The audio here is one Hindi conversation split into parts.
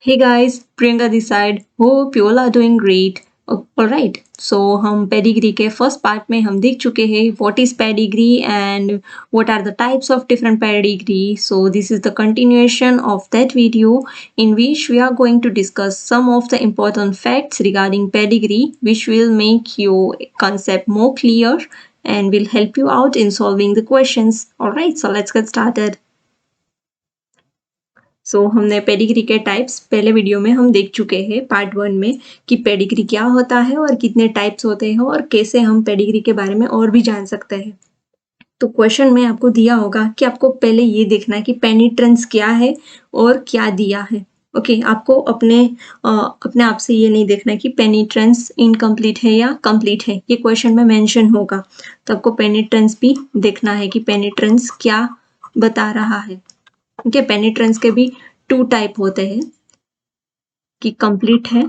Hey guys, Priyanka this side. Hope you all are doing great. Alright, so हम पेडिग्री के फर्स्ट पार्ट में हम देख चुके हैं what is pedigree and what are the types of different pedigree. So this is the continuation of that video in which we are going to discuss some of the important facts regarding pedigree which will make your concept more clear and will help you out in solving the questions. Alright, so let's get started. हमने पेडिग्री के टाइप्स पहले वीडियो में हम देख चुके हैं पार्ट 1 में कि पेडिग्री क्या होता है और कितने टाइप्स होते हैं और कैसे हम पेडिग्री के बारे में और भी जान सकते हैं। तो क्वेश्चन में आपको दिया होगा कि आपको पहले ये देखना है कि पेनिट्रेंस क्या है और क्या दिया है। ओके, आपको अपने आप से ये नहीं देखना है कि पेनिट्रेंस इनकम्प्लीट है या कंप्लीट है, ये क्वेश्चन में मेंशन होगा। तो आपको पेनिट्रेंस भी देखना है कि पेनिट्रेंस क्या बता रहा है। ओके, पेनिट्रेंस के भी 2 टाइप होते हैं कि कंप्लीट है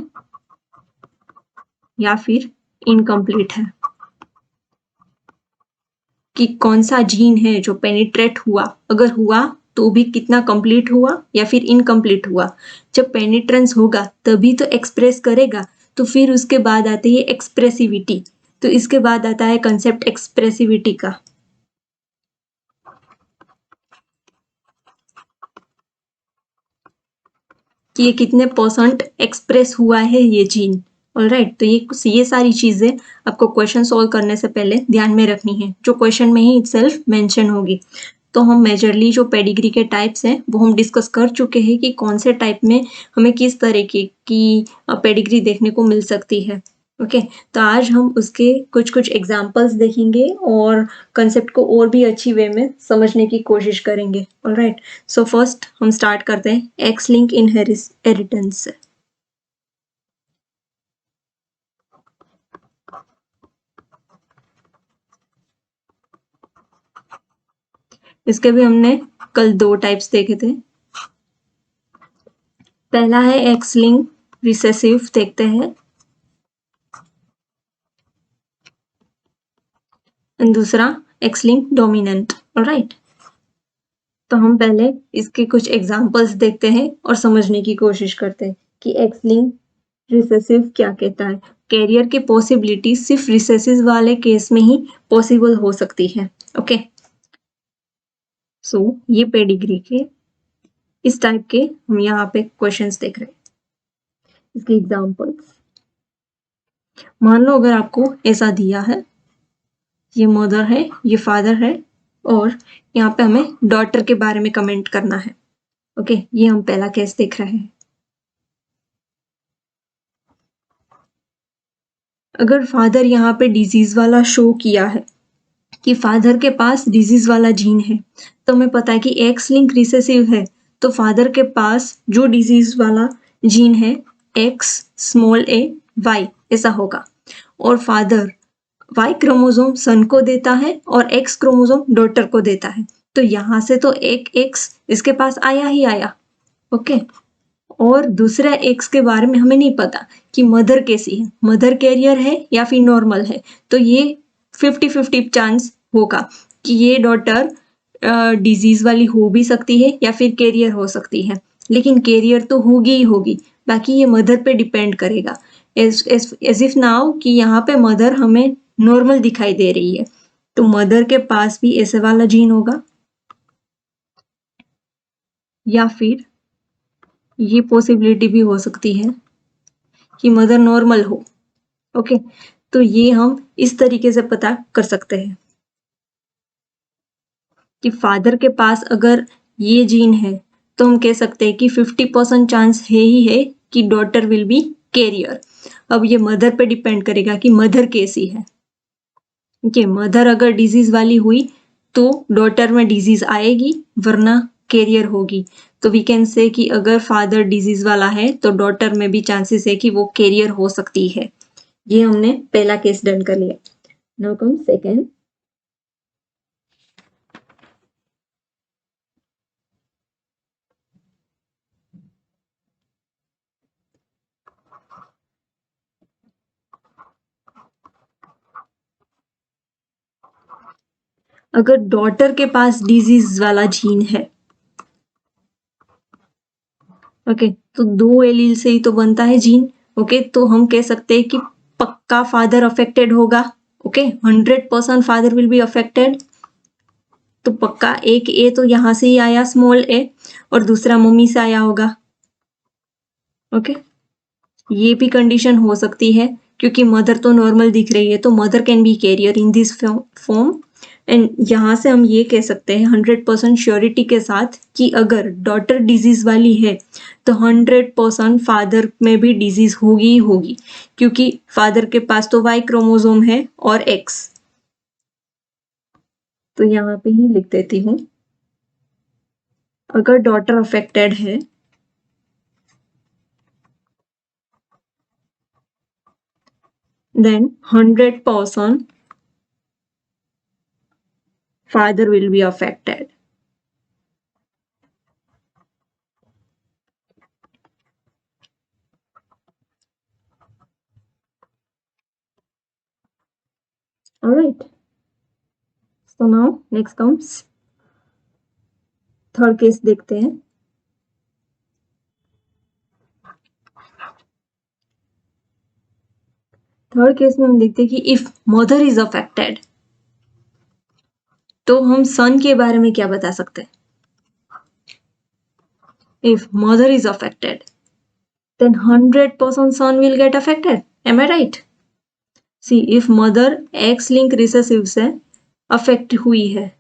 या फिर इनकम्प्लीट है, कि कौन सा जीन है जो पेनिट्रेट हुआ, अगर हुआ तो भी कितना कंप्लीट हुआ या फिर इनकम्प्लीट हुआ। जब पेनिट्रेंस होगा तभी तो एक्सप्रेस करेगा, तो फिर उसके बाद आती है एक्सप्रेसिविटी। तो इसके बाद आता है कंसेप्ट एक्सप्रेसिविटी का, कि ये कितने परसेंट एक्सप्रेस हुआ है ये जीन। ऑलराइट, तो ये सारी चीजें आपको क्वेश्चन सॉल्व करने से पहले ध्यान में रखनी है, जो क्वेश्चन में ही इटसेल्फ मेंशन होगी। तो हम मेजरली जो पेडिग्री के टाइप्स हैं वो हम डिस्कस कर चुके हैं कि कौन से टाइप में हमें किस तरीके की पेडिग्री देखने को मिल सकती है। ओके, तो आज हम उसके कुछ कुछ एग्जाम्पल्स देखेंगे और कंसेप्ट को और भी अच्छी वे में समझने की कोशिश करेंगे। ऑलराइट, सो फर्स्ट हम स्टार्ट करते हैं एक्स लिंक इनहेरिटेंस से। इसके भी हमने कल 2 टाइप्स देखे थे। पहला है एक्स लिंक रिसेसिव, देखते हैं, और दूसरा एक्स लिंक डोमिनेंट। ऑलराइट, तो हम पहले इसके कुछ एग्जांपल्स देखते हैं और समझने की कोशिश करते हैं कि एक्स लिंक रिसेसिव क्या कहता है। कैरियर की पॉसिबिलिटी सिर्फ रिसेसिव वाले केस में ही पॉसिबल हो सकती है। ओके, सो ये पेडिग्री के इस टाइप के हम यहाँ पे क्वेश्चंस देख रहे हैं। इसके एग्जांपल्स, मान लो अगर आपको ऐसा दिया है, ये मदर है, ये फादर है, और यहाँ पे हमें डॉटर के बारे में कमेंट करना है। ओके, ये हम पहला केस देख रहे हैं। अगर फादर यहाँ पे डिजीज वाला शो किया है कि फादर के पास डिजीज वाला जीन है, तो हमें पता है कि एक्स लिंक रिसेसिव है, तो फादर के पास जो डिजीज वाला जीन है एक्स स्मॉल ए वाई ऐसा होगा, और फादर वाई क्रोमोसोम सन को देता है और एक्स क्रोमोसोम डॉटर को देता है। तो यहाँ से तो एक एक्स इसके पास आया ही आया। ओके, और दूसरा एक्स के बारे में हमें नहीं पता कि मदर कैसी है, मदर कैरियर है या फिर नॉर्मल है। तो ये 50-50 चांस होगा कि ये डॉटर डिजीज वाली हो भी सकती है या फिर कैरियर हो सकती है, लेकिन कैरियर तो होगी ही होगी, बाकी ये मदर पे डिपेंड करेगा। एज इफ नाउ कि यहाँ पे मदर हमें नॉर्मल दिखाई दे रही है, तो मदर के पास भी ऐसे वाला जीन होगा, या फिर ये पॉसिबिलिटी भी हो सकती है कि मदर नॉर्मल हो। ओके, तो ये हम इस तरीके से पता कर सकते हैं कि फादर के पास अगर ये जीन है तो हम कह सकते हैं कि 50% चांस है ही है कि डॉटर विल बी कैरियर। अब ये मदर पे डिपेंड करेगा कि मदर कैसी है। ओके, मदर अगर डिजीज वाली हुई तो डॉटर में डिजीज आएगी, वरना कैरियर होगी। तो वी कैन से कि अगर फादर डिजीज वाला है तो डॉटर में भी चांसेस है कि वो कैरियर हो सकती है। ये हमने पहला केस डन कर लिया। Now come second. अगर डॉटर के पास डिजीज वाला जीन है ओके, तो 2 एलील से ही तो बनता है जीन। ओके, तो हम कह सकते हैं कि पक्का फादर अफेक्टेड होगा। Okay, 100% father will be affected. तो पक्का एक ए तो यहां से ही आया, स्मॉल ए, और दूसरा मम्मी से आया होगा। ओके, ये भी कंडीशन हो सकती है क्योंकि मदर तो नॉर्मल दिख रही है, तो mother can be carrier in this form. And यहाँ से हम ये कह सकते हैं 100% श्योरिटी के साथ कि अगर डॉटर डिजीज वाली है तो 100% फादर में भी डिजीज होगी ही होगी, क्योंकि फादर के पास तो वाई क्रोमोसोम है और एक्स। तो यहाँ पे ही लिख देती हूँ, अगर डॉटर अफेक्टेड है then 100% father will be affected. Alright. So now next comes third case देखते हैं। थर्ड केस में हम देखते हैं कि इफ मदर इज अफेक्टेड, तो हम सन के बारे में क्या बता सकते हैं? If mother is affected, then 100% son will get affected. Am I right? See, if mother X-linked recessive से affect हुई है,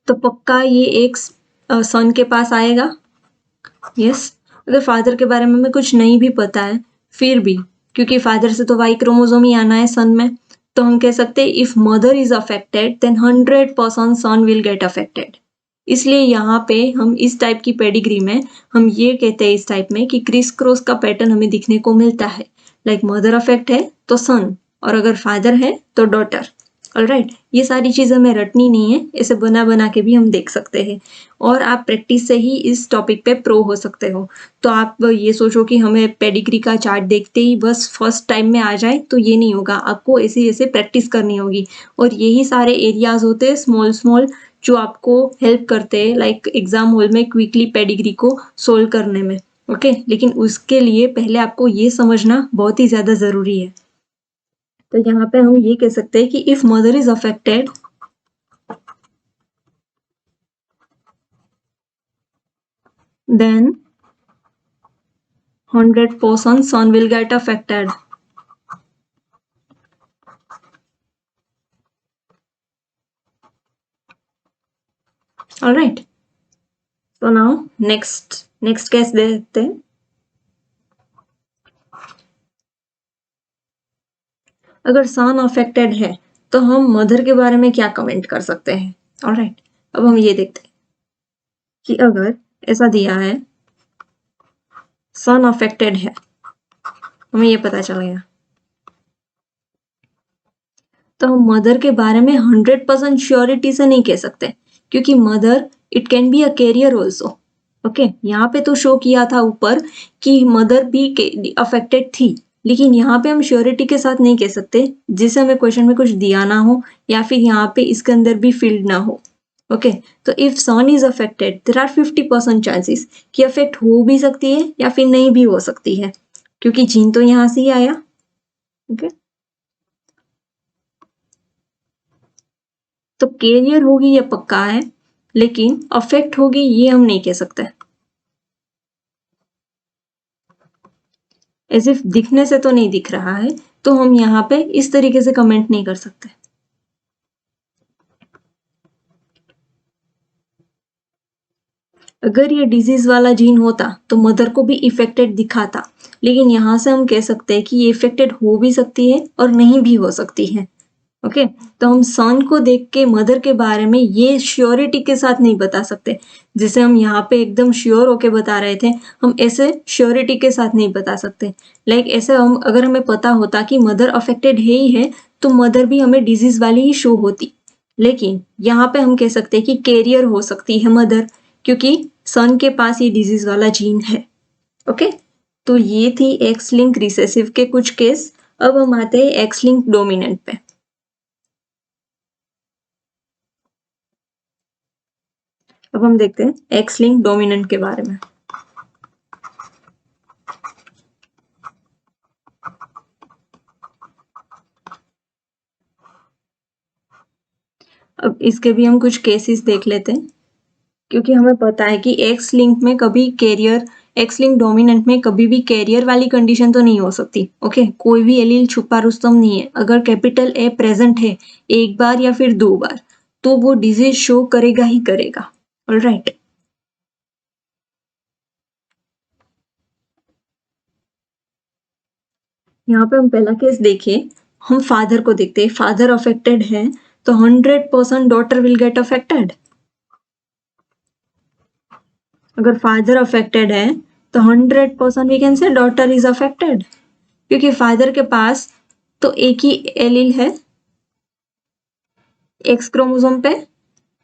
तो पक्का ये एक सन के पास आएगा। यस, अगर फादर के बारे में हमें कुछ नहीं भी पता है फिर भी, क्योंकि फादर से तो वाई क्रोमोसोम ही आना है सन में, तो हम कह सकते हैं if mother is affected then 100% son will get affected. इसलिए यहाँ पे हम इस टाइप की पेडिग्री में हम ये कहते हैं, इस टाइप में कि क्रिस क्रॉस का पैटर्न हमें दिखने को मिलता है। लाइक मदर अफेक्ट है तो सन, और अगर फादर है तो डॉटर। ऑलराइट, ये सारी चीजें हमें रटनी नहीं है, इसे बना बना के भी हम देख सकते हैं, और आप प्रैक्टिस से ही इस टॉपिक पे प्रो हो सकते हो। तो आप ये सोचो कि हमें पेडिग्री का चार्ट देखते ही बस फर्स्ट टाइम में आ जाए, तो ये नहीं होगा, आपको ऐसे ऐसे प्रैक्टिस करनी होगी। और यही सारे एरियाज होते हैं स्मॉल स्मॉल जो आपको हेल्प करते हैं लाइक एग्जाम हॉल में क्विकली पेडिग्री को सोल्व करने में। ओके, लेकिन उसके लिए पहले आपको ये समझना बहुत ही ज्यादा जरूरी है। तो यहाँ पे हम ये कह सकते हैं कि if mother is affected then 100% son will get affected. All right. So now next case देखते हैं। अगर सन अफेक्टेड है तो हम मदर के बारे में क्या कमेंट कर सकते हैं? ऑलराइट, अब हम ये देखते हैं कि अगर ऐसा दिया है सन अफेक्टेड है, हमें ये पता चल गया, तो हम मदर के बारे में 100% श्योरिटी से नहीं कह सकते, क्योंकि mother it can be a carrier also. Okay, यहाँ पे तो शो किया था ऊपर कि मदर भी अफेक्टेड थी, लेकिन यहाँ पे हम श्योरिटी के साथ नहीं कह सकते, जिसे हमें क्वेश्चन में कुछ दिया ना हो या फिर यहाँ पे इसके अंदर भी फील्ड ना हो। ओके, तो if son is affected there are 50% chances कि अफेक्ट हो भी सकती है या फिर नहीं भी हो सकती है, क्योंकि जीन तो यहाँ से ही आया। ओके, तो कैरियर होगी ये पक्का है, लेकिन अफेक्ट होगी ये हम नहीं कह सकते। एज इफ दिखने से तो नहीं दिख रहा है, तो हम यहाँ पे इस तरीके से कमेंट नहीं कर सकते। अगर ये डिजीज वाला जीन होता तो मदर को भी इफेक्टेड दिखाता, लेकिन यहाँ से हम कह सकते हैं कि ये इफेक्टेड हो भी सकती है और नहीं भी हो सकती है। ओके, तो हम सन को देख के मदर के बारे में ये श्योरिटी के साथ नहीं बता सकते, जिसे हम यहाँ पे एकदम श्योर होके बता रहे थे, हम ऐसे श्योरिटी के साथ नहीं बता सकते। लाइक ऐसे हम अगर हमें पता होता कि मदर अफेक्टेड है ही है, तो मदर भी हमें डिजीज वाली ही शो होती, लेकिन यहाँ पे हम कह सकते हैं कि कैरियर हो सकती है मदर, क्योंकि सन के पास ये डिजीज वाला जीन है। ओके, तो ये थी एक्स लिंक रिसेसिव के कुछ केस। अब हम आते हैं एक्स लिंक डोमिनेंट पे। अब हम देखते हैं एक्स लिंक डोमिनेंट के बारे में। अब इसके भी हम कुछ केसेस देख लेते हैं, क्योंकि हमें पता है कि एक्स लिंक में कभी कैरियर, एक्स लिंक डोमिनेंट में कभी भी कैरियर वाली कंडीशन तो नहीं हो सकती। ओके, कोई भी एलील छुपा रुस्तम नहीं है। अगर कैपिटल ए प्रेजेंट है एक बार या फिर 2 बार, तो वो डिजीज शो करेगा ही करेगा। ऑलराइट, यहाँ पे हम पहला केस देखें, हम फादर को देखते हैं। फादर अफेक्टेड है तो 100% डॉटर विल गेट अफेक्टेड। अगर फादर अफेक्टेड है तो 100% we can say daughter is affected, क्योंकि फादर के पास तो एक ही एलील है एक्स क्रोमोसोम पे।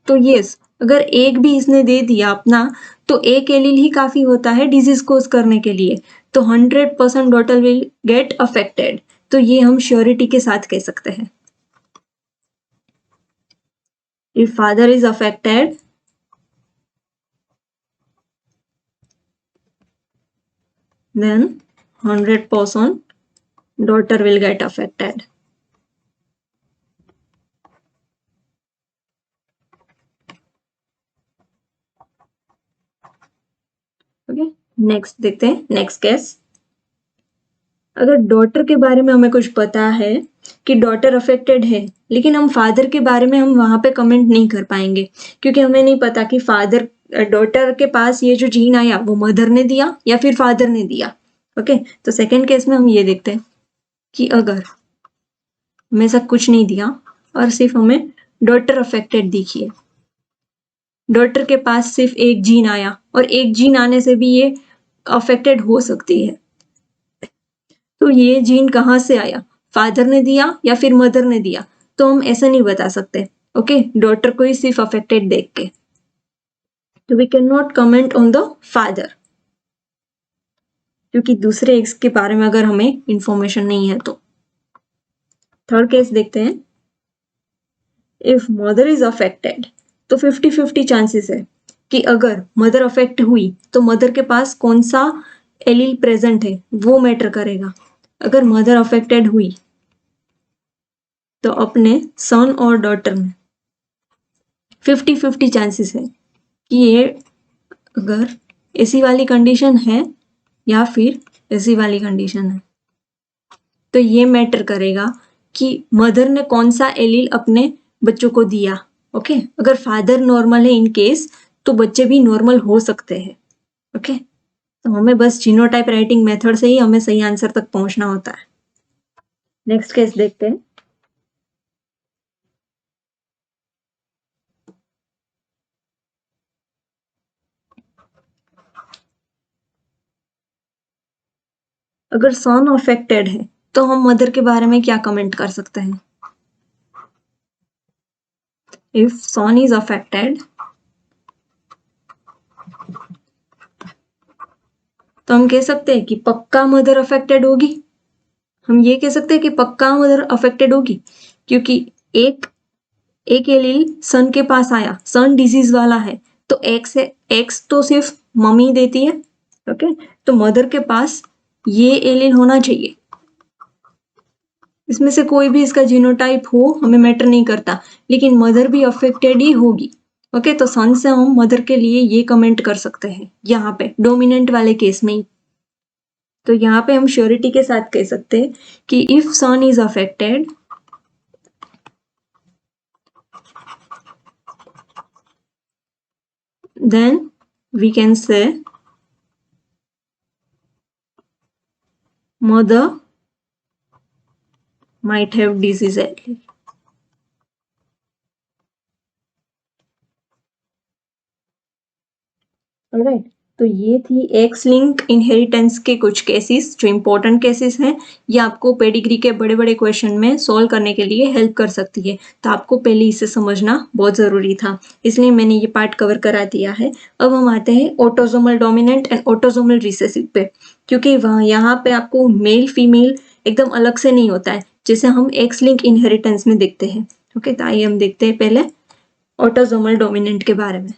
तो यस, अगर एक भी इसने दे दिया अपना, तो एक एलील ही काफी होता है डिजीज कोज करने के लिए। तो 100% डॉटर विल गेट अफेक्टेड, तो ये हम श्योरिटी के साथ कह सकते हैं। If father is affected, then 100% daughter will get affected. Okay, next देखते हैं नेक्स्ट केस। अगर डॉटर के बारे में हमें कुछ पता है कि डॉटर अफेक्टेड है, लेकिन हम फादर के बारे में हम वहां पे कमेंट नहीं कर पाएंगे, क्योंकि हमें नहीं पता कि फादर, डॉटर के पास ये जो जीन आया वो मदर ने दिया या फिर फादर ने दिया। ओके, तो सेकेंड केस में हम ये देखते हैं कि अगर हमें ऐसा कुछ नहीं दिया और सिर्फ हमें डॉटर अफेक्टेड दिखी है, डॉटर के पास सिर्फ एक जीन आया और एक जीन आने से भी ये अफेक्टेड हो सकती है, तो ये जीन कहाँ से आया, फादर ने दिया या फिर मदर ने दिया, तो हम ऐसा नहीं बता सकते। ओके, डॉटर को ही सिर्फ अफेक्टेड देख के, तो we can not comment on the father, क्योंकि दूसरे एक्स के बारे में अगर हमें इंफॉर्मेशन नहीं है तो। थर्ड केस देखते हैं। इफ मदर इज अफेक्टेड, तो 50-50 चांसेस है कि अगर मदर अफेक्ट हुई तो मदर के पास कौन सा एलील प्रेजेंट है वो मैटर करेगा। अगर मदर अफेक्टेड हुई तो अपने सन और डॉटर में 50-50 चांसेस है कि ये अगर ऐसी वाली कंडीशन है या फिर ऐसी वाली कंडीशन है, तो ये मैटर करेगा कि मदर ने कौन सा एलील अपने बच्चों को दिया। ओके, अगर फादर नॉर्मल है इन केस, तो बच्चे भी नॉर्मल हो सकते हैं। ओके, तो हमें बस जीनोटाइप राइटिंग मेथड से ही हमें सही आंसर तक पहुंचना होता है। नेक्स्ट केस देखते हैं। अगर सन अफेक्टेड है तो हम मदर के बारे में क्या कमेंट कर सकते हैं। इफ सन इज अफेक्टेड, तो हम कह सकते हैं कि पक्का मदर अफेक्टेड होगी। हम ये कह सकते हैं कि पक्का मदर अफेक्टेड होगी, क्योंकि एक एलील सन के पास आया, सन डिजीज वाला है, तो एक्स तो सिर्फ मम्मी देती है। ओके, तो मदर के पास ये एलील होना चाहिए। इसमें से कोई भी इसका जीनोटाइप हो हमें मैटर नहीं करता, लेकिन मदर भी अफेक्टेड ही होगी। ओके, तो सन से हम मदर के लिए ये कमेंट कर सकते हैं यहाँ पे डोमिनेंट वाले केस में ही। तो यहाँ पे हम श्योरिटी के साथ कह सकते हैं कि if son is affected, then we can say mother might have disease allele. Alright, तो ये थी एक्स लिंक इनहेरिटेंस के कुछ केसेस जो इंपॉर्टेंट केसेस हैं। ये आपको पेडिग्री के बड़े बड़े क्वेश्चन में सॉल्व करने के लिए हेल्प कर सकती है, तो आपको पहले इसे समझना बहुत ज़रूरी था, इसलिए मैंने ये पार्ट कवर करा दिया है। अब हम आते हैं autosomal dominant and autosomal recessive पे, क्योंकि वहाँ यहाँ पे आपको मेल फीमेल एकदम अलग से नहीं होता है जैसे हम एक्स लिंक इनहेरिटेंस में देखते हैं। ओके, तो आइए हम देखते हैं पहले ऑटोसोमल डोमिनेंट के बारे में।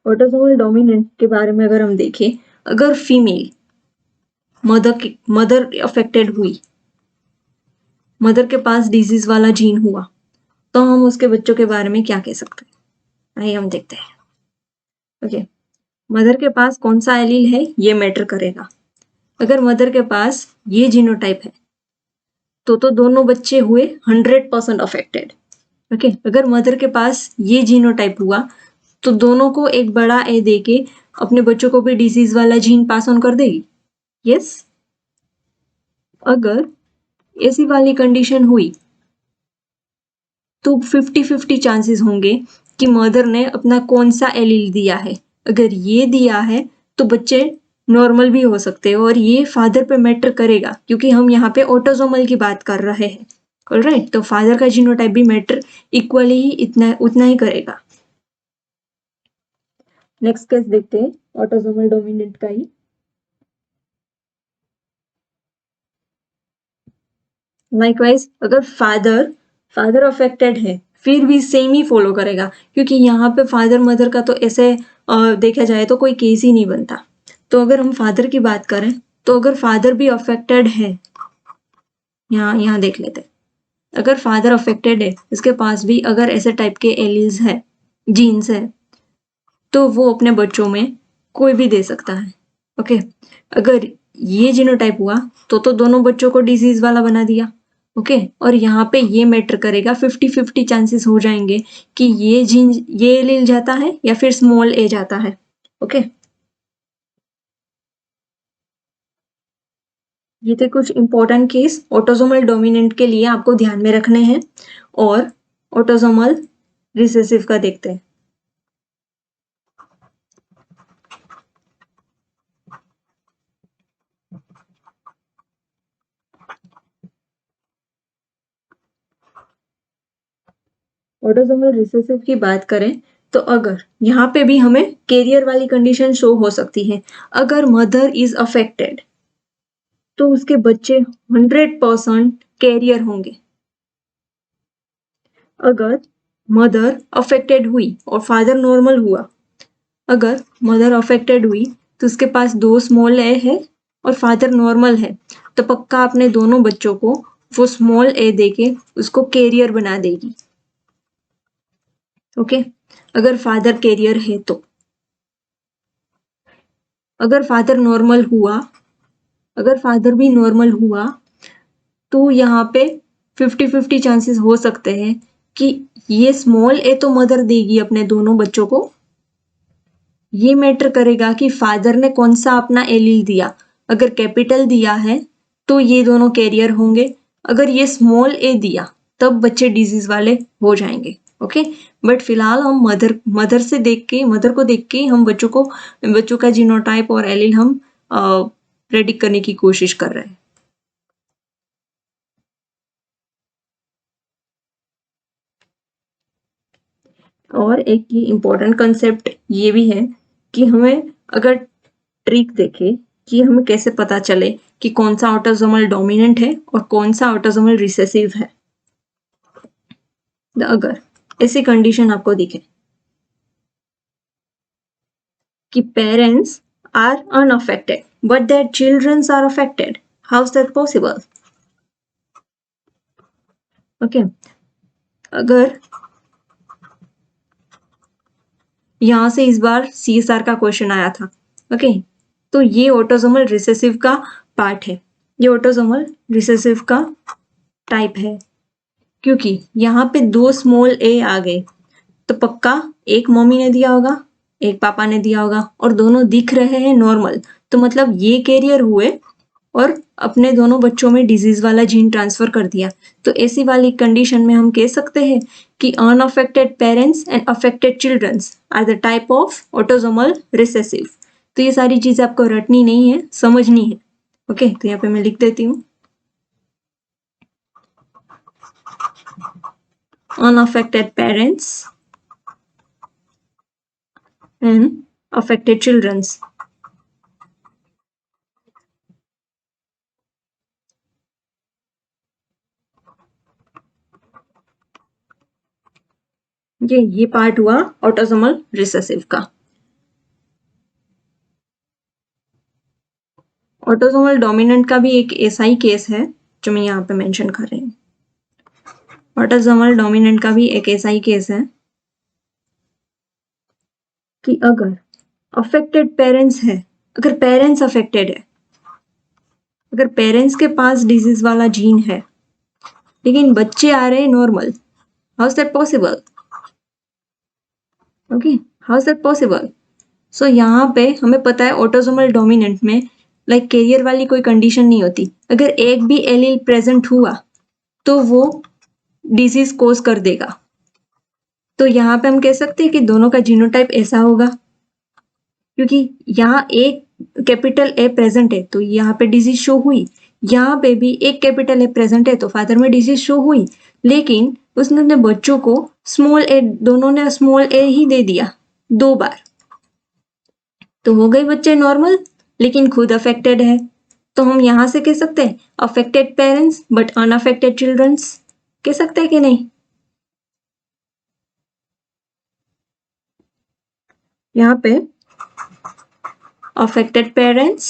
ऑटोसोमल डोमिनेंट के बारे में अगर हम देखें, अगर फीमेल मदर अफेक्टेड हुई, मदर के पास डिजीज वाला जीन हुआ, तो हम उसके बच्चों के बारे में क्या कह सकते हैं? आइए हम देखते हैं। ओके, मदर के पास कौन सा एलील है ये मैटर करेगा। अगर मदर के पास ये जीनोटाइप है तो दोनों बच्चे हुए 100% अफेक्टेड। ओके, अगर मदर के पास ये जीनोटाइप हुआ तो दोनों को एक बड़ा ए दे के अपने बच्चों को भी डिजीज वाला जीन पास ऑन कर देगी। यस, अगर ऐसी वाली कंडीशन हुई तो 50-50 चांसेस होंगे कि मदर ने अपना कौन सा एलील दिया है। अगर ये दिया है तो बच्चे नॉर्मल भी हो सकते हैं और ये फादर पे मैटर करेगा क्योंकि हम यहाँ पे ऑटोसोमल की बात कर रहे हैं। ऑलराइट, तो फादर का जीनोटाइप भी मैटर इक्वली ही उतना ही करेगा। नेक्स्ट केस देखते हैं ऑटोसोमल डोमिनेंट का ही। लाइकवाइज अगर फादर अफेक्टेड है फिर भी सेम ही फॉलो करेगा क्योंकि यहाँ पे फादर मदर का तो ऐसे देखा जाए तो कोई केस ही नहीं बनता। तो अगर हम फादर की बात करें तो अगर फादर भी अफेक्टेड है, यहाँ देख लेते हैं, अगर फादर अफेक्टेड है, इसके पास भी अगर ऐसे टाइप के एलील्स है, जीन्स है, तो वो अपने बच्चों में कोई भी दे सकता है। ओके, अगर ये जीनोटाइप हुआ तो दोनों बच्चों को डिजीज वाला बना दिया। ओके, और यहाँ पे ये मैटर करेगा, 50-50 चांसेस हो जाएंगे कि ये जीन ये एलील जाता है या फिर स्मॉल ए जाता है। ओके, ये थे कुछ इंपॉर्टेंट केस ऑटोसोमल डोमिनेंट के लिए आपको ध्यान में रखने हैं। और ऑटोसोमल रिसेसिव का देखते हैं। ऑटोसोमल रिसेसिव की बात करें तो अगर यहाँ पे भी हमें कैरियर वाली कंडीशन शो हो सकती है। अगर मदर इज अफेक्टेड तो उसके बच्चे 100% कैरियर होंगे। अगर मदर अफेक्टेड हुई और फादर नॉर्मल हुआ, अगर मदर अफेक्टेड हुई तो उसके पास 2 स्मॉल ए है और फादर नॉर्मल है, तो पक्का अपने दोनों बच्चों को वो स्मॉल ए देके उसको कैरियर बना देगी। ओके, अगर फादर कैरियर है तो अगर फादर नॉर्मल हुआ, अगर फादर भी नॉर्मल हुआ तो यहाँ पे 50-50 चांसेस हो सकते हैं कि ये स्मॉल ए तो मदर देगी अपने दोनों बच्चों को। ये मैटर करेगा कि फादर ने कौन सा अपना एलील दिया। अगर कैपिटल दिया है तो ये दोनों कैरियर होंगे, अगर ये स्मॉल ए दिया तब बच्चे डिजीज वाले हो जाएंगे। ओके, बट फिलहाल हम मदर को देख के हम बच्चों का जीनोटाइप और एलील हम प्रेडिक्ट करने की कोशिश कर रहे हैं। और एक ये इम्पोर्टेंट कंसेप्ट ये भी है कि हमें अगर ट्रिक देखे कि हमें कैसे पता चले कि कौन सा ऑटोसोमल डोमिनेंट है और कौन सा ऑटोसोमल रिसेसिव है। अगर ऐसी कंडीशन आपको दिखे कि parents are unaffected but their childrens are affected, how is that possible? Okay, अगर यहां से इस बार CSR का क्वेश्चन आया था। ओके, तो ये ऑटोसोमल रिसेसिव का पार्ट है, ये ऑटोसोमल रिसेसिव का टाइप है क्योंकि यहाँ पे 2 स्मॉल ए आ गए तो पक्का एक मम्मी ने दिया होगा, एक पापा ने दिया होगा और दोनों दिख रहे हैं नॉर्मल, तो मतलब ये कैरियर हुए और अपने दोनों बच्चों में डिजीज वाला जीन ट्रांसफर कर दिया। तो ऐसी वाली कंडीशन में हम कह सकते हैं कि unaffected parents and affected childrens are the type of autosomal recessive. तो ये सारी चीजें आपको रटनी नहीं है, समझनी है। ओके, तो यहाँ पे मैं लिख देती हूँ, unaffected parents and affected childrens. ये पार्ट हुआ ऑटोसोमल रिसेसिव का। ऑटोसोमल डोमिनेंट का भी एक ऐसा ही केस है जो मैं यहाँ पे मेंशन कर रही हूँ। ऑटोसोमल डोमिनेंट का भी एक ऐसा ही केस है कि अगर अफेक्टेड पेरेंट्स है, अगर पेरेंट्स अफेक्टेड है, अगर पेरेंट्स के पास डिजीज वाला जीन है लेकिन बच्चे आ रहे हैं normal, how is that possible? Okay, how is that possible? So यहाँ पे हमें पता है ऑटोसोमल डोमिनेंट में लाइक कैरियर वाली कोई कंडीशन नहीं होती। अगर एक भी एलील प्रेजेंट हुआ तो वो डिजीज कोज कर देगा। तो यहाँ पे हम कह सकते हैं कि दोनों का जीनोटाइप ऐसा होगा, क्योंकि यहाँ एक कैपिटल ए प्रेजेंट है तो यहाँ पे डिजीज शो हुई, यहाँ पे भी एक कैपिटल ए प्रेजेंट है तो फादर में डिजीज शो हुई, लेकिन उसने अपने बच्चों को स्मॉल ए, दोनों ने स्मॉल ए ही दे दिया 2 बार, तो हो गए बच्चे नॉर्मल लेकिन खुद अफेक्टेड है। तो हम यहाँ से कह सकते हैं affected parents but unaffected childrens, कह सकते हैं कि नहीं? यहाँ पे affected parents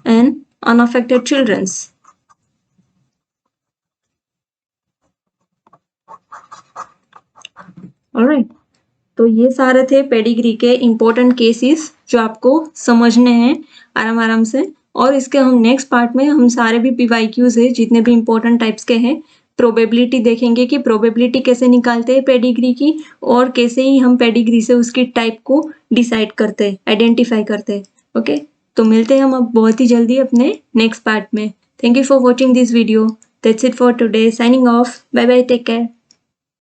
and unaffected childrens. Alright, तो ये सारे थे पेडिग्री के इम्पोर्टेंट केसेस जो आपको समझने हैं आराम आराम से। और इसके हम नेक्स्ट पार्ट में हम सारे भी PYQs है जितने भी इम्पोर्टेंट टाइप्स के हैं, प्रोबेबिलिटी देखेंगे कि प्रोबेबिलिटी कैसे निकालते हैं पेडिग्री की, और कैसे ही हम पेडिग्री से उसकी टाइप को डिसाइड करते हैं, आइडेंटिफाई करते हैं। ओके, तो मिलते हैं हम अब बहुत ही जल्दी अपने नेक्स्ट पार्ट में। Thank you for watching this video. That's it for today, signing off, bye bye, take care.